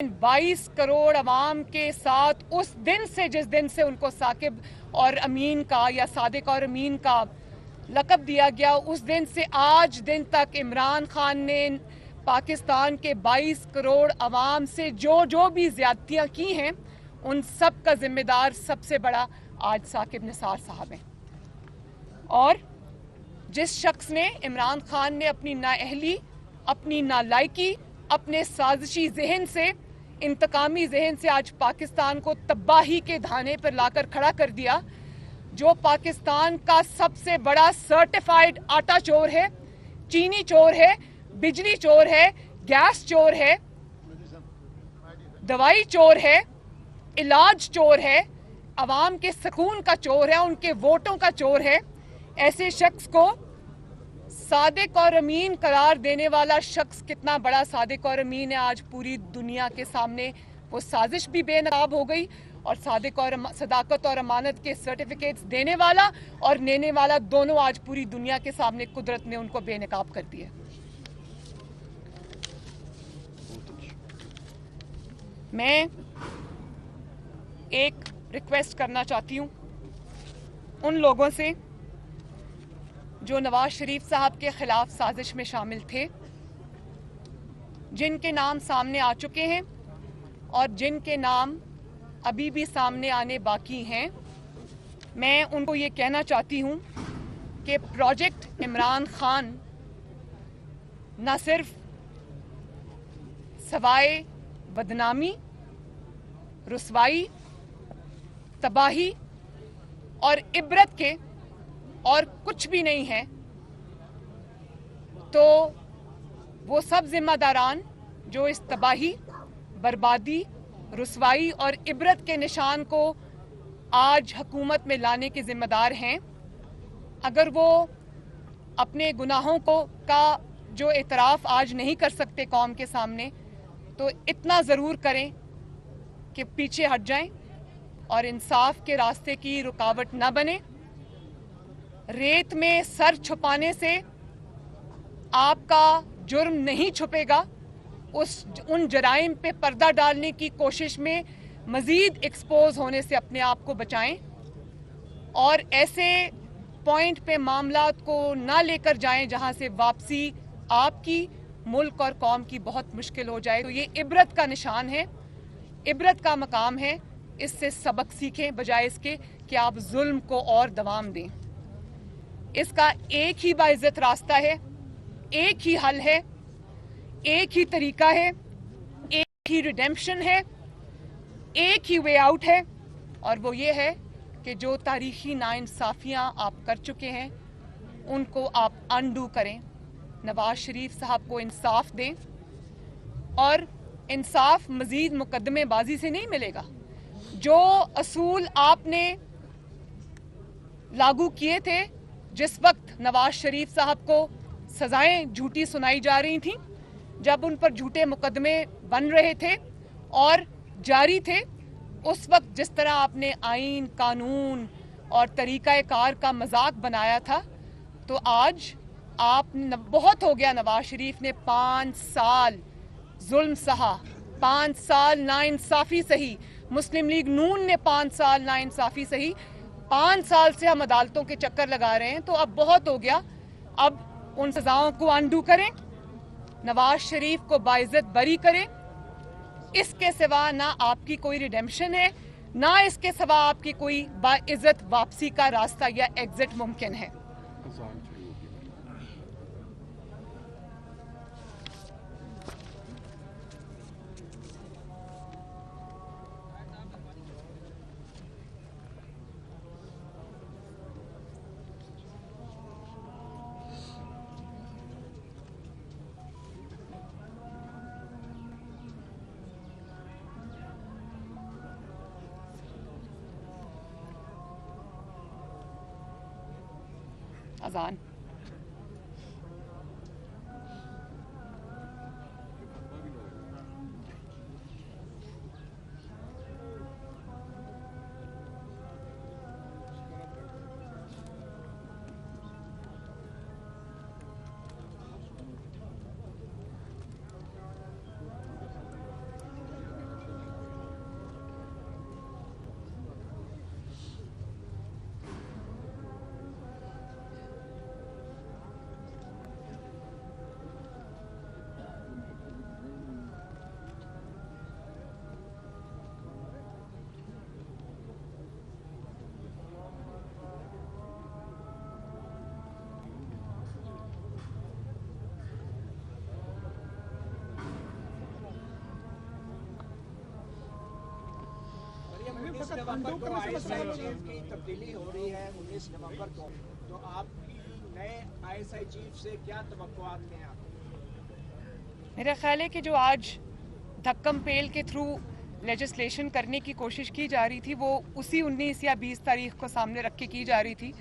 22 करोड़ अवाम के साथ उस दिन से, जिस दिन से उनको साकिब और अमीन का या सादिक और अमीन का लक़ब दिया गया, उस दिन से आज दिन तक इमरान खान ने पाकिस्तान के 22 करोड़ अवाम से जो भी ज़्यादतियाँ की हैं, उन सब का ज़िम्मेदार सबसे बड़ा आज साकिब निसार साहब हैं। और जिस शख्स ने, इमरान खान ने अपनी नाअहली, अपनी नालायकी, अपने साजिशी जहन से, इंतकामी जहन से आज पाकिस्तान को तबाही के धाने पर लाकर खड़ा कर दिया, जो पाकिस्तान का सबसे बड़ा सर्टिफाइड आटा चोर है, चीनी चोर है, बिजली चोर है, गैस चोर है, दवाई चोर है, इलाज चोर है, अवाम के सुकून का चोर है, उनके वोटों का चोर है, ऐसे शख्स को सादिक और अमीन करार देने वाला शख्स कितना बड़ा सादिक और अमीन है, आज पूरी दुनिया के सामने वो साजिश भी बेनकाब हो गई, और सादिक और सदाकत और अमानत के सर्टिफिकेट्स देने वाला और लेने वाला दोनों आज पूरी दुनिया के सामने कुदरत ने उनको बेनकाब कर दिया। मैं एक रिक्वेस्ट करना चाहती हूँ उन लोगों से जो नवाज शरीफ साहब के खिलाफ साजिश में शामिल थे, जिनके नाम सामने आ चुके हैं और जिनके नाम अभी भी सामने आने बाकी हैं। मैं उनको ये कहना चाहती हूँ कि प्रोजेक्ट इमरान खान न सिर्फ सवाए बदनामी, रुसवाई, तबाही और इबरत के और कुछ भी नहीं है, तो वो सब जिम्मेदारान जो इस तबाही, बर्बादी, रुसवाई और इबरत के निशान को आज हुकूमत में लाने के जिम्मेदार हैं, अगर वो अपने गुनाहों का जो एतराफ़ आज नहीं कर सकते कौम के सामने, तो इतना ज़रूर करें कि पीछे हट जाएं और इंसाफ के रास्ते की रुकावट न बने। रेत में सर छुपाने से आपका जुर्म नहीं छुपेगा, उन जराइम पे पर्दा डालने की कोशिश में मज़ीद एक्सपोज होने से अपने आप को बचाएं और ऐसे पॉइंट पे मामलात को ना लेकर जाएं जहां से वापसी आपकी, मुल्क और कौम की बहुत मुश्किल हो जाए। तो ये इबरत का निशान है, इबरत का मकाम है, इससे सबक सीखें बजाय इसके कि आप जुल्म को और दवाम दें। इसका एक ही बाइज्जत रास्ता है, एक ही हल है, एक ही तरीका है, एक ही रिडेम्पशन है, एक ही वे आउट है, और वो ये है कि जो तारीखी नाइंसाफियां आप कर चुके हैं उनको आप अनडू करें। नवाज शरीफ साहब को इंसाफ दें, और इंसाफ मजीद मुकदमेबाजी से नहीं मिलेगा। जो असूल आपने लागू किए थे जिस वक्त नवाज शरीफ साहब को सजाएं झूठी सुनाई जा रही थीं, जब उन पर झूठे मुकदमे बन रहे थे और जारी थे, उस वक्त जिस तरह आपने आईन, कानून और तरीक़ाकार का मजाक बनाया था, तो आज आप बहुत हो गया। नवाज शरीफ ने 5 साल जुल्म सहा, 5 साल नाइंसाफ़ी सही, मुस्लिम लीग नून ने 5 साल नाइंसाफ़ी सही, 5 साल से हम अदालतों के चक्कर लगा रहे हैं। तो अब बहुत हो गया, अब उन सजाओं को अनडू करें, नवाज शरीफ को बाइज्जत बरी करें। इसके सिवा ना आपकी कोई रिडेम्पशन है, ना इसके सिवा आपकी कोई बाइज्जत वापसी का रास्ता या एग्जिट मुमकिन है। अजान। 19 नवंबर को आईएसआई चीफ की तब्दीली हो रही है 19 नवंबर को, तो आप नए आईएसआई चीफ से क्या तवक्कुआत हैं आप? मेरा ख्याल है कि जो आज धक्कम पेल के थ्रू लेजिस्लेशन करने की कोशिश की जा रही थी वो उसी 19 या 20 तारीख को सामने रख के की जा रही थी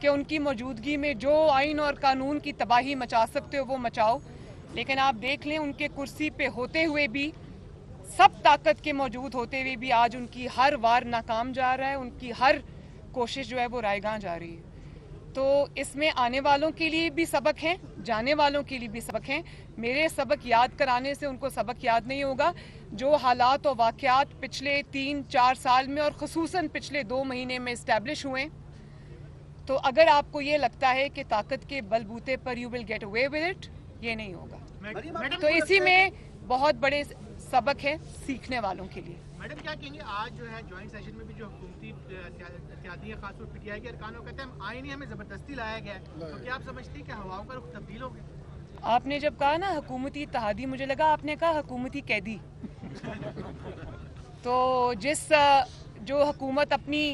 कि उनकी मौजूदगी में जो आइन और कानून की तबाही मचा सकते हो वो मचाओ, लेकिन आप देख लें उनके कुर्सी पे होते हुए भी, सब ताकत के मौजूद होते हुए भी आज उनकी हर वार नाकाम जा रहा है, उनकी हर कोशिश जो है वो रायगां जा रही है। तो इसमें आने वालों के लिए भी सबक हैं, जाने वालों के लिए भी सबक हैं। मेरे सबक याद कराने से उनको सबक याद नहीं होगा। जो हालात और वाक़यात पिछले 3-4 साल में और ख़ुसूसन पिछले 2 महीने में इस्टेब्लिश हुए, तो अगर आपको ये लगता है कि ताकत के बलबूते पर you will get away with it, ये नहीं होगा। तो इसी में बहुत बड़े सबक है सीखने वालों के लिए। मैडम क्या कहेंगे, आज जो है ज्वाइंट सेशन में भी जो हुकूमती इत्तेहादी है, खासतौर पर पीटीआई के अरकान कहते हैं आईन ही हमें ज़बरदस्ती लाया गया है, तो क्या आप समझती हैं कि हवाओं का रुख तब्दील हो गया? आपने जब कहा ना हुकूमती इत्तेहादी, मुझे लगा आपने कहा हुकूमती कैदी। तो जो हुकूमत अपनी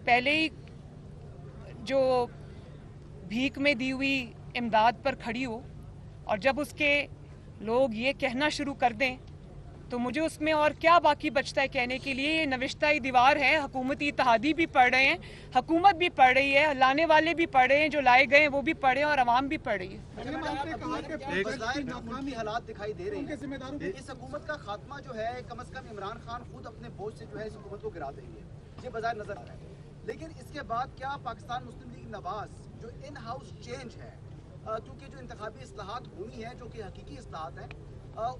पहले ही जो भीख में दी हुई इमदाद पर खड़ी हो और जब उसके लोग ये कहना शुरू कर दें, तो मुझे उसमें और क्या बाकी बचता है कहने के लिए। ये नविश्ता ही दीवार है। हुकूमती इत्तेहादी भी पढ़ रहे हैं, हुकूमत भी पढ़ रही है, लाने वाले भी पढ़ रहे हैं, जो लाए गए हैं वो भी पढ़े हैं और आवाम भी पढ़ रही है। नाकामी हालात दिखाई दे रहे हैं। इस हुकूमत का खात्मा जो है कम से कम इमरान खान खुद अपने बोझ से जो है इस हुकूमत को गिरा देंगे, ये बजाय नजर आ रहा है। लेकिन इसके बाद क्या पाकिस्तान मुस्लिम लीग नवाज जो इन हाउस चेंज है, क्योंकि जो इंतखाबी इस्लाहात हुई हैं जो कि हकीकी इस्लाहात हैं,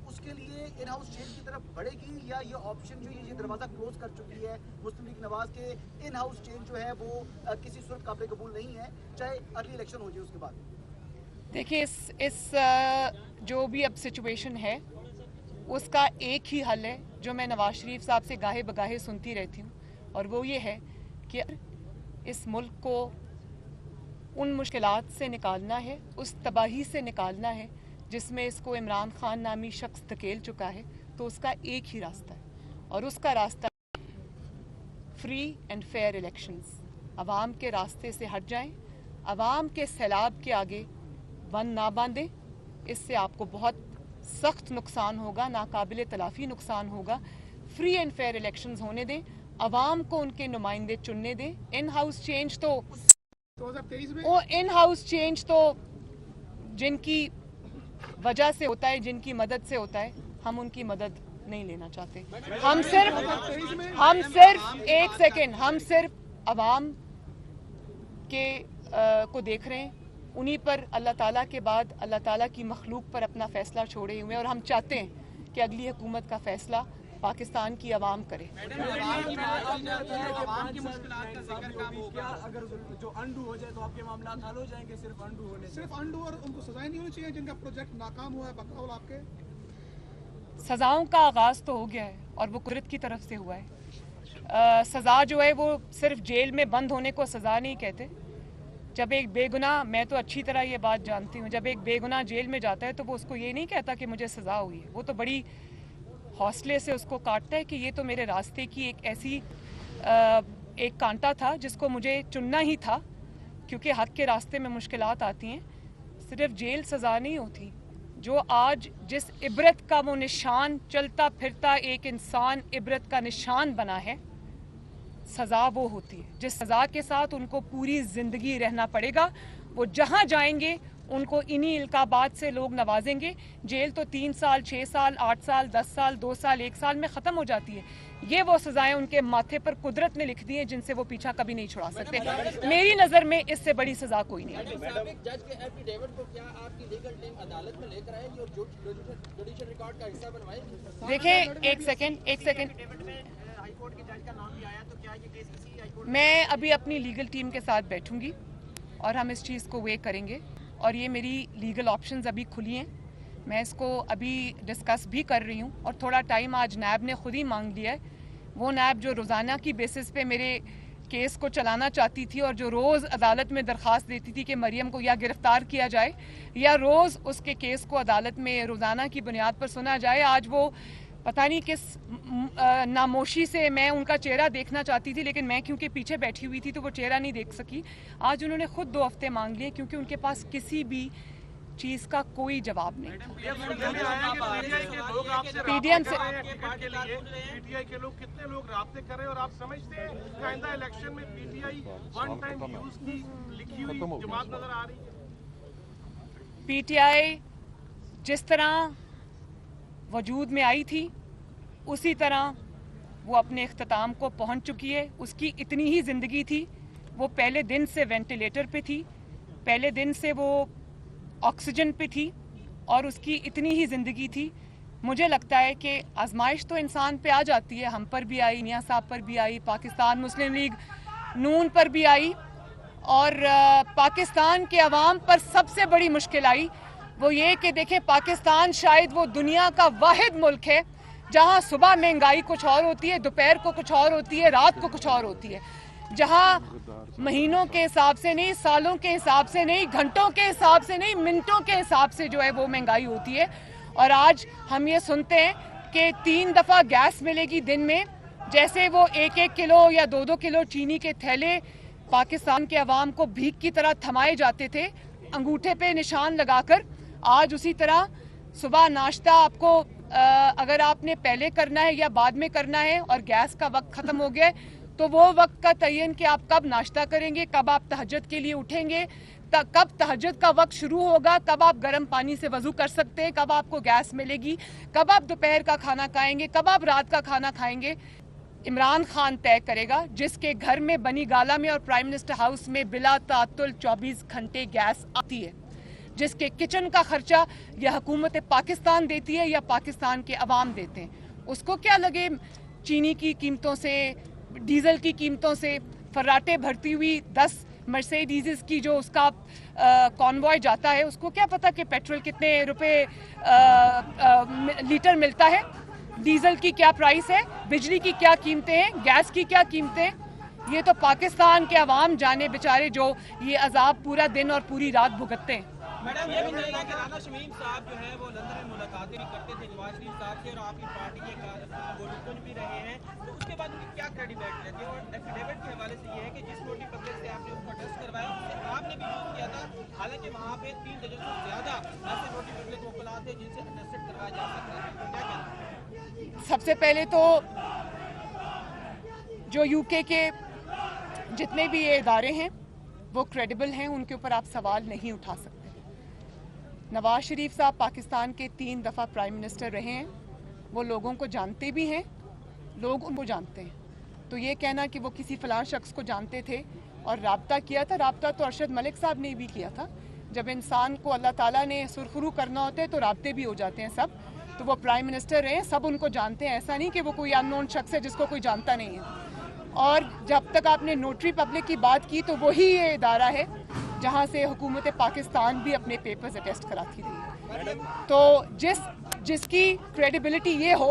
उसके लिए इन हाउस चेंज की तरफ बढ़ेगी, या ये ऑप्शन जो ये दरवाज़ा क्लोज कर चुकी है मुस्लिम लीग नवाज के इन हाउस चेंज जो है वो किसी सूरत काबिल कबूल नहीं है, चाहे अगली इलेक्शन हो जाए उसके बाद? देखिए, इस जो भी अब सिचुएशन है उसका एक ही हल है जो मैं नवाज शरीफ साहब से गाहे बगाहे सुनती रहती हूँ, और वो ये है कि इस मुल्क को उन मुश्किलात से निकालना है, उस तबाही से निकालना है जिसमें इसको इमरान खान नामी शख्स धकेल चुका है, तो उसका एक ही रास्ता है, और उसका रास्ता फ्री एंड फेयर इलेक्शंस। अवाम के रास्ते से हट जाएं, अवाम के सैलाब के आगे वन ना बांधें, इससे आपको बहुत सख्त नुकसान होगा, नाकाबिले तलाफ़ी नुकसान होगा। फ्री एंड फेयर इलेक्शंस होने दें, अवाम को उनके नुमाइंदे चुनने दें। इन हाउस चेंज तो 2023 में इन हाउस चेंज तो जिनकी वजह से होता है, जिनकी मदद से होता है, हम उनकी मदद नहीं लेना चाहते। हम सिर्फ एक सेकेंड, हम सिर्फ अवाम के को देख रहे हैं, उन्हीं पर अल्लाह ताला के बाद अल्लाह ताला की मखलूक पर अपना फैसला छोड़े हुए हैं, और हम चाहते हैं कि अगली हुकूमत का फैसला पाकिस्तान की आवाम करे। अगर जो अंडू हो जाए तो आपके मामला हल हो जाएंगे? सिर्फ अंडू होने, सिर्फ अंडू, और उनको सजाएं नहीं होनी चाहिए जिनका प्रोजेक्ट नाकाम हुआ है बकौल आपके? सजाओं का आगाज़ तो हो गया है और वो कुदरत की तरफ से हुआ है। सज़ा जो है वो सिर्फ जेल में बंद होने को सज़ा नहीं कहते। जब एक बेगुनाह, मैं तो अच्छी तरह ये बात जानती हूँ, जब एक बेगुनाह जेल में जाता है तो वो उसको ये नहीं कहता कि मुझे सज़ा हुई है, वो तो बड़ी हौसले से उसको काटता है कि ये तो मेरे रास्ते की एक ऐसी एक कांटा था जिसको मुझे चुनना ही था, क्योंकि हक के रास्ते में मुश्किलात आती हैं। सिर्फ जेल सज़ा नहीं होती। जो आज जिस इबरत का वो निशान, चलता फिरता एक इंसान इबरत का निशान बना है, सज़ा वो होती है जिस सज़ा के साथ उनको पूरी ज़िंदगी रहना पड़ेगा। वो जहाँ जाएंगे उनको इन्हीं इल्काबात से लोग नवाजेंगे। जेल तो 3 साल, 6 साल, 8 साल, 10 साल, 2 साल, 1 साल में ख़त्म हो जाती है। ये वो सज़ाएं उनके माथे पर कुदरत ने लिख दी हैं जिनसे वो पीछा कभी नहीं छुड़ा सकते। मेरी नज़र में इससे बड़ी सज़ा कोई नहीं है। जज के एफिडेविट को क्या आपकी लीगल टीम अदालत में लेकर आएगी और जुडिशियल रिकॉर्ड का हिस्सा बनवाएगी? देखिए, एक सेकेंड, मैं अभी अपनी लीगल टीम के साथ बैठूंगी और हम इस चीज़ को वे करेंगे, और ये मेरी लीगल ऑप्शंस अभी खुली हैं। मैं इसको अभी डिस्कस भी कर रही हूँ, और थोड़ा टाइम आज नैब ने खुद ही मांग लिया है। वो नैब जो रोज़ाना की बेसिस पे मेरे केस को चलाना चाहती थी और जो रोज़ अदालत में दरख्वास्त देती थी कि मरियम को या गिरफ़्तार किया जाए या रोज़ उसके केस को अदालत में रोज़ाना की बुनियाद पर सुना जाए, आज वो पता नहीं किस नामोशी से मैं उनका चेहरा देखना चाहती थी, लेकिन मैं क्योंकि पीछे बैठी हुई थी तो वो चेहरा नहीं देख सकी। आज उन्होंने खुद 2 हफ्ते मांग लिए क्योंकि उनके पास किसी भी चीज़ का कोई जवाब नहीं। पीडीएम से पीटीआई के लोग कितने लोग राब्ते कर रहे हैं और आप समझते हैं आइंदा इलेक्शन में पीटीआई वन टाइम यूज की लिखी हुई जमात नजर आ रही है? पीटीआई जिस तरह वजूद में आई थी उसी तरह वो अपने इख्तिताम को पहुंच चुकी है। उसकी इतनी ही ज़िंदगी थी, वो पहले दिन से वेंटिलेटर पे थी, पहले दिन से वो ऑक्सीजन पे थी और उसकी इतनी ही ज़िंदगी थी। मुझे लगता है कि आजमाइश तो इंसान पे आ जाती है, हम पर भी आई, निया साहब पर भी आई, पाकिस्तान मुस्लिम लीग नून पर भी आई, और पाकिस्तान के अवाम पर सबसे बड़ी मुश्किल आई वो ये कि देखें, पाकिस्तान शायद वो दुनिया का वाहिद मुल्क है जहां सुबह महंगाई कुछ और होती है, दोपहर को कुछ और होती है, रात को कुछ और होती है, जहां महीनों के हिसाब से नहीं, सालों के हिसाब से नहीं, घंटों के हिसाब से नहीं, मिनटों के हिसाब से जो है वो महंगाई होती है। और आज हम ये सुनते हैं कि 3 दफ़ा गैस मिलेगी दिन में, जैसे वो 1-1 किलो या 2-2 किलो चीनी के थैले पाकिस्तान के अवाम को भीख की तरह थमाए जाते थे अंगूठे पे निशान लगाकर। आज उसी तरह सुबह नाश्ता आपको अगर आपने पहले करना है या बाद में करना है और गैस का वक्त ख़त्म हो गया तो वो वक्त का तयन कि आप कब नाश्ता करेंगे, कब आप तहज्जुद के लिए उठेंगे, कब तहज्जुद का वक्त शुरू होगा, कब आप गर्म पानी से वज़ू कर सकते हैं, कब आपको गैस मिलेगी, कब आप दोपहर का खाना खाएंगे, कब आप रात का खाना खाएंगे। इमरान खान तय करेगा, जिसके घर में बनी गाला में और प्राइम मिनिस्टर हाउस में बिला तातुल 24 घंटे गैस आती है, जिसके किचन का खर्चा या हुकूमत पाकिस्तान देती है या पाकिस्तान के अवाम देते हैं। उसको क्या लगे चीनी की कीमतों से, डीजल की कीमतों से, फर्राटे भरती हुई 10 मर्सिडीज़ की जो उसका कॉन्वॉय जाता है, उसको क्या पता कि पेट्रोल कितने रुपए लीटर मिलता है, डीजल की क्या प्राइस है, बिजली की क्या कीमतें हैं, गैस की क्या कीमतें हैं। ये तो पाकिस्तान के अवाम जाने बेचारे जो ये अजाब पूरा दिन और पूरी रात भुगतते हैं। मैडम, ये भी चल रहा है कि राना शमीम साहब जो है वो लंदन में मुलाकातें भी करते थे नवाज शरीफ साहब से और आपकी पार्टी के वोट भी रहे हैं, तो उसके बाद उनकी क्या क्रेडिबिलिटी रहती है? और एफिडेविट के हवाले से ये है कि जिस नोटिस पब्लिक से आपने उसका टेस्ट करवाया उससे आपने भी यूज किया था, हालांकि वहाँ पे 3 डजन से ज्यादा ऐसे नोटिस पब्लिक वकला थे जिनसे अटेस्टेड करवाया जा सकता है, तो क्या कहना? सबसे पहले तो जो यूके के जितने भी ये इदारे हैं वो क्रेडिबल हैं, उनके ऊपर आप सवाल नहीं उठा सकते। नवाज शरीफ साहब पाकिस्तान के 3 दफ़ा प्राइम मिनिस्टर रहे हैं, वो लोगों को जानते भी हैं, लोग उनको जानते हैं। तो ये कहना कि वो किसी फ़लाँ शख्स को जानते थे और राब्ता किया था, राब्ता तो अरशद मलिक साहब ने भी किया था। जब इंसान को अल्लाह ताला ने सुरखरू करना होता है तो राब्ते भी हो जाते हैं सब। तो वो प्राइम मिनिस्टर रहे, सब उनको जानते हैं, ऐसा नहीं कि वो कोई अननोन शख्स है जिसको कोई जानता नहीं है। और जब तक आपने नोटरी पब्लिक की बात की तो वही ये इदारा है जहाँ से हुकूमत पाकिस्तान भी अपने पेपर्स अटेस्ट कराती रही है। तो जिसकी क्रेडिबिलिटी ये हो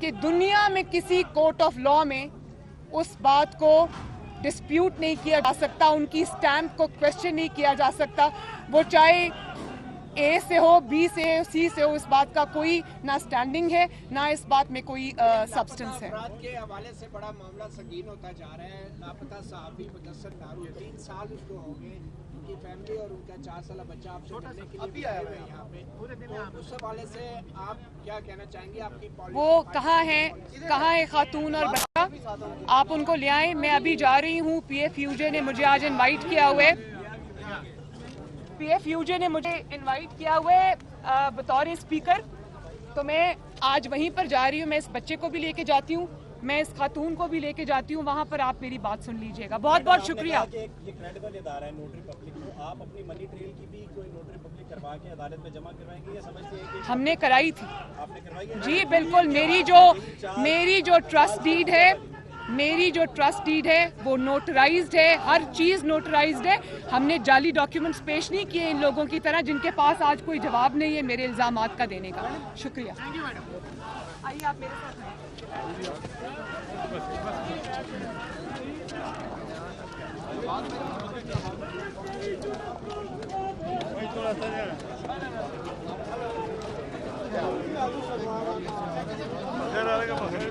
कि दुनिया में किसी कोर्ट ऑफ लॉ में उस बात को डिस्प्यूट नहीं किया जा सकता, उनकी स्टैम्प को क्वेश्चन नहीं किया जा सकता, वो चाहे ए से हो, बी से हो, सी से हो, इस बात का कोई ना स्टैंडिंग है ना इस बात में कोई सब्सटेंस है। अपराध के हवाले से बड़ा मामला संगीन होता जा रहा है। लापता सहाफी मुदस्सर नारू 3 साल उसको हो गए, उनकी फैमिली और उनका 4 साल बच्चा आपसे मिलने के लिए आए हुए हैं यहाँ पे, तो उस हवाले से आप क्या कहना चाहेंगे? आपकी वो कहाँ है खातून और बच्चा? आप उनको ले आए। मैं अभी जा रही हूँ, PFUJ ने मुझे आज इन्वाइट किया हुआ है, PFUJ ने मुझे इनवाइट किया हुआ है बतौर स्पीकर, तो मैं आज वहीं पर जा रही हूँ। मैं इस बच्चे को भी लेके जाती हूँ, मैं इस खातून को भी लेके जाती हूँ, वहाँ पर आप मेरी बात सुन लीजिएगा। बहुत बहुत शुक्रिया। ये क्रेडिबल इदारा है नोटरी पब्लिक, तो आप अपनी मनी ट्रेल की भी कोई नोटरी पब्लिक करवा के अदालत में जमा करवाएंगे या समझते हैं कि हमने कराई थी? आपने करवाई है? जी बिल्कुल। मेरी जो ट्रस्ट डीड है वो नोटराइज्ड है, हर चीज़ नोटराइज्ड है। हमने जाली डॉक्यूमेंट्स पेश नहीं किए इन लोगों की तरह जिनके पास आज कोई जवाब नहीं है मेरे इल्ज़ामात का देने का। शुक्रिया। आइए आप मेरे साथ بخیر